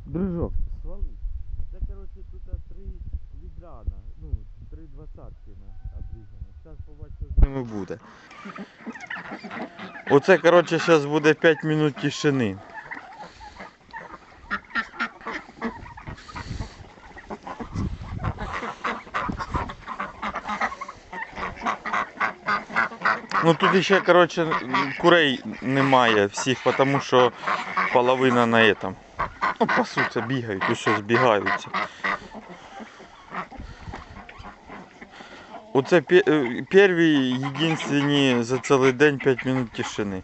Дружок, свали. Це, коротше, тут 3 відра, ну, 3 двадцятки обрізано. Зараз побачу, з ними буде. Оце, коротше, зараз буде 5 минут тишини. Ну тут ще, коротше, курей немає всіх, тому що половина на этом. Ну, пасуться, бігають, усе збігаються. Оце перві, єдинственні за цілий день 5 минут тишини.